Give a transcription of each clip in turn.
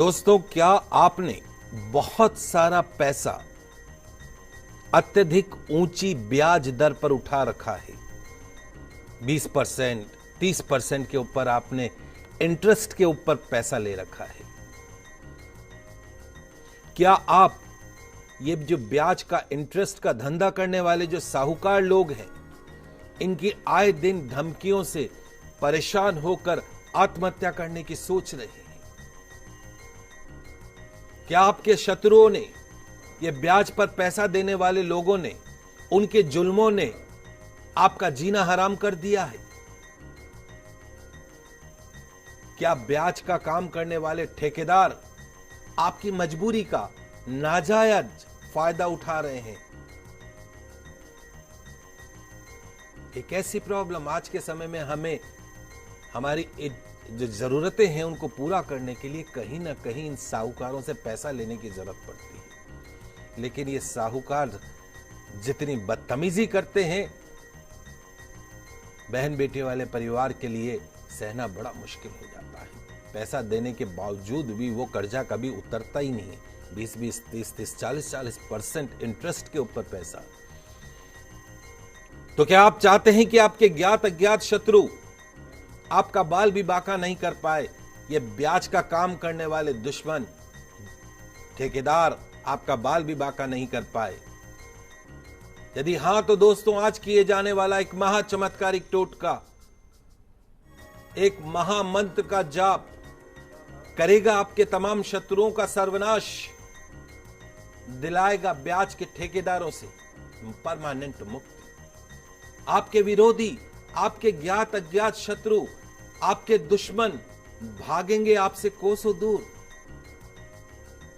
दोस्तों, क्या आपने बहुत सारा पैसा अत्यधिक ऊंची ब्याज दर पर उठा रखा है? 20%, 30% के ऊपर आपने इंटरेस्ट के ऊपर पैसा ले रखा है। क्या आप ये जो ब्याज का इंटरेस्ट का धंधा करने वाले जो साहूकार लोग हैं, इनकी आए दिन धमकियों से परेशान होकर आत्महत्या करने की सोच रहे हैं? क्या आपके शत्रुओं ने, ये ब्याज पर पैसा देने वाले लोगों ने, उनके जुल्मों ने आपका जीना हराम कर दिया है? क्या ब्याज का काम करने वाले ठेकेदार आपकी मजबूरी का नाजायज फायदा उठा रहे हैं? एक ऐसी प्रॉब्लम आज के समय में हमें हमारी जो जरूरतें हैं उनको पूरा करने के लिए कहीं ना कहीं इन साहूकारों से पैसा लेने की जरूरत पड़ती है। लेकिन ये साहूकार जितनी बदतमीजी करते हैं, बहन बेटे वाले परिवार के लिए सहना बड़ा मुश्किल हो जाता है। पैसा देने के बावजूद भी वो कर्जा कभी उतरता ही नहीं है। 20-20, 30-30, 40-40% इंटरेस्ट के ऊपर पैसा। तो क्या आप चाहते हैं कि आपके ज्ञात अज्ञात शत्रु आपका बाल भी बांका नहीं कर पाए? ये ब्याज का काम करने वाले दुश्मन ठेकेदार आपका बाल भी बांका नहीं कर पाए? यदि हां, तो दोस्तों, आज किए जाने वाला एक महा चमत्कारिक टोटका, एक महामंत्र का जाप करेगा आपके तमाम शत्रुओं का सर्वनाश, दिलाएगा ब्याज के ठेकेदारों से परमानेंट मुक्ति। आपके विरोधी, आपके ज्ञात अज्ञात शत्रु, आपके दुश्मन भागेंगे आपसे कोसों दूर।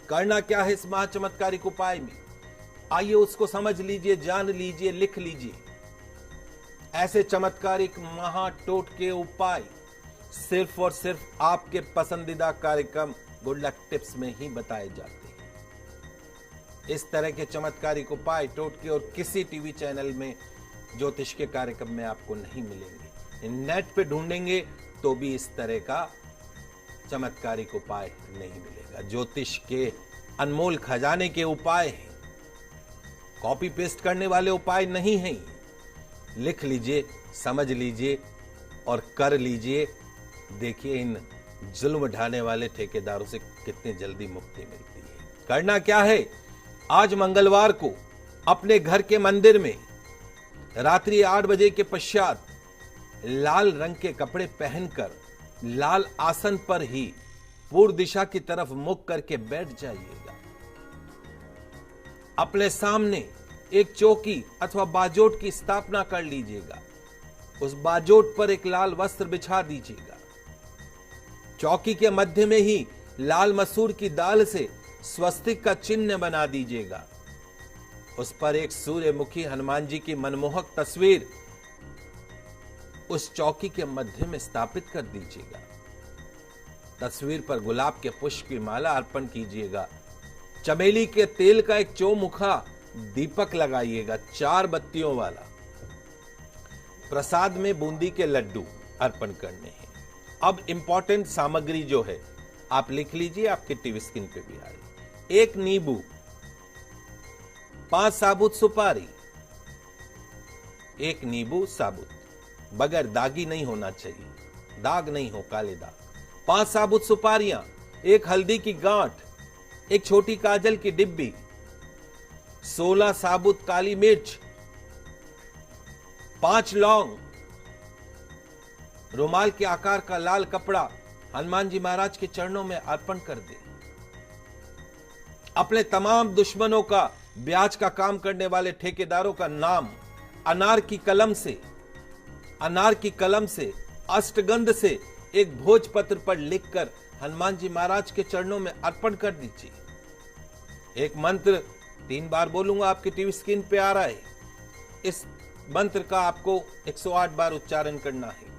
करना क्या है इस महाचमत्कारिक उपाय में? आइए उसको समझ लीजिए, जान लीजिए, लिख लीजिए। ऐसे चमत्कारिक महाटोटके उपाय सिर्फ और सिर्फ आपके पसंदीदा कार्यक्रम गुड लक टिप्स में ही बताए जाते हैं। इस तरह के चमत्कारिक उपाय, टोटके और किसी टीवी चैनल में, ज्योतिष के कार्यक्रम में आपको नहीं मिलेंगे। नेट पे ढूंढेंगे तो भी इस तरह का चमत्कारिक उपाय नहीं मिलेगा। ज्योतिष के अनमोल खजाने के उपाय हैं, कॉपी पेस्ट करने वाले उपाय नहीं हैं। लिख लीजिए, समझ लीजिए और कर लीजिए। देखिए इन जुल्म ढाने वाले ठेकेदारों से कितनी जल्दी मुक्ति मिलती है। करना क्या है? आज मंगलवार को अपने घर के मंदिर में रात्रि 8 बजे के पश्चात लाल रंग के कपड़े पहनकर लाल आसन पर ही पूर्व दिशा की तरफ मुख करके बैठ जाइएगा। अपने सामने एक चौकी अथवा बाजोट की स्थापना कर लीजिएगा। उस बाजोट पर एक लाल वस्त्र बिछा दीजिएगा। चौकी के मध्य में ही लाल मसूर की दाल से स्वस्तिक का चिन्ह बना दीजिएगा। उस पर एक सूर्यमुखी हनुमान जी की मनमोहक तस्वीर उस चौकी के मध्य में स्थापित कर दीजिएगा। तस्वीर पर गुलाब के पुष्प की माला अर्पण कीजिएगा। चमेली के तेल का एक चौमुखा दीपक लगाइएगा, 4 बत्तियों वाला। प्रसाद में बूंदी के लड्डू अर्पण करने हैं। अब इंपॉर्टेंट सामग्री जो है आप लिख लीजिए, आपके टीवी स्क्रीन पे भी आ रही। 1 नींबू, 5 साबुत सुपारी, 1 नींबू साबुत, बगैर दागी नहीं होना चाहिए, दाग नहीं हो, काले दाग। 5 साबुत सुपारियां, 1 हल्दी की गांठ, 1 छोटी काजल की डिब्बी, 16 साबुत काली मिर्च, 5 लौंग, रुमाल के आकार का लाल कपड़ा हनुमान जी महाराज के चरणों में अर्पण कर दे। अपने तमाम दुश्मनों का, ब्याज का काम करने वाले ठेकेदारों का नाम अनार की कलम से अष्टगंध से एक भोजपत्र पर लिखकर हनुमान जी महाराज के चरणों में अर्पण कर दीजिए। एक मंत्र 3 बार बोलूंगा, आपकी टीवी स्क्रीन पे आ रहा है। इस मंत्र का आपको 108 बार उच्चारण करना है।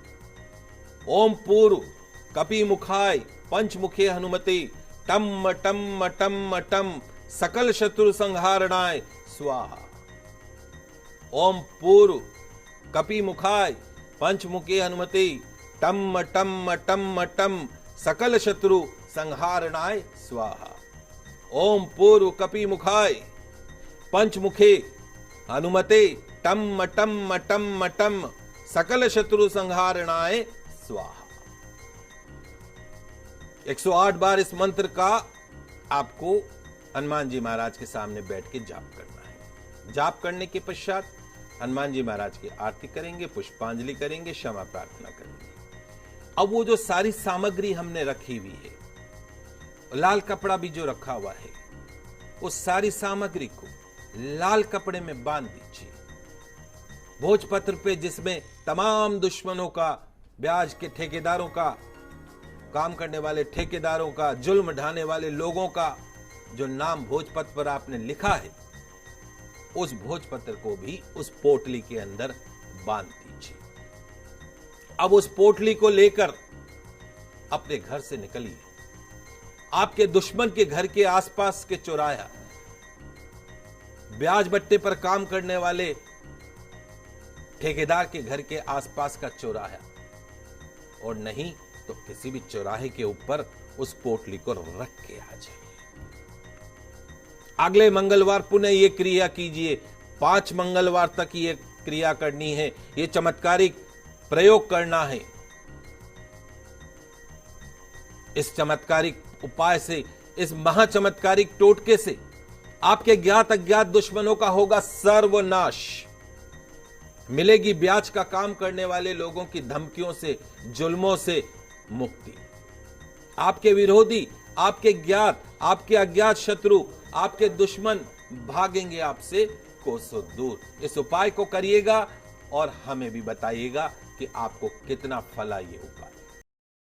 ओम पूर्व कपि मुखाय पंचमुखे हनुमते टम टम टम टम सकल शत्रु संहारणाय स्वाहा। ओम पूर्व कपि मुखाय पंचमुखे हनुमते टम टम टम टम सकल शत्रु संहारणाय स्वाहा। ओम पूर्व कपि मुखाय पंचमुखे हनुमते टम टम टम टम सकल शत्रु संहारणाय स्वाहा। 108 बार इस मंत्र का आपको हनुमान जी महाराज के सामने बैठ के जाप करना है। जाप करने के पश्चात हनुमान जी महाराज की आरती करेंगे, पुष्पांजलि करेंगे, क्षमा प्रार्थना करेंगे। अब वो जो सारी सामग्री हमने रखी हुई है, लाल कपड़ा भी जो रखा हुआ है, उस सारी सामग्री को लाल कपड़े में बांध दीजिए भोजपत्र पे, जिसमें तमाम दुश्मनों का, ब्याज के ठेकेदारों का, काम करने वाले ठेकेदारों का, जुल्म ढाने वाले लोगों का जो नाम भोजपत्र पर आपने लिखा है, उस भोजपत्र को भी उस पोटली के अंदर बांध दीजिए। अब उस पोटली को लेकर अपने घर से निकलिए। आपके दुश्मन के घर के आसपास के चौराहा, ब्याज बट्टे पर काम करने वाले ठेकेदार के घर के आसपास का चौराहा, और नहीं तो किसी भी चौराहे के ऊपर उस पोटली को रख के आ जाइए। अगले मंगलवार पुनः ये क्रिया कीजिए। 5 मंगलवार तक ये क्रिया करनी है, ये चमत्कारिक प्रयोग करना है। इस चमत्कारिक उपाय से, इस महाचमत्कारिक टोटके से आपके ज्ञात अज्ञात दुश्मनों का होगा सर्वनाश। मिलेगी ब्याज का काम करने वाले लोगों की धमकियों से, जुल्मों से मुक्ति। आपके विरोधी, आपके ज्ञात, आपके अज्ञात शत्रु, आपके दुश्मन भागेंगे आपसे कोसों दूर। इस उपाय को करिएगा और हमें भी बताइएगा कि आपको कितना फला ये उपाय।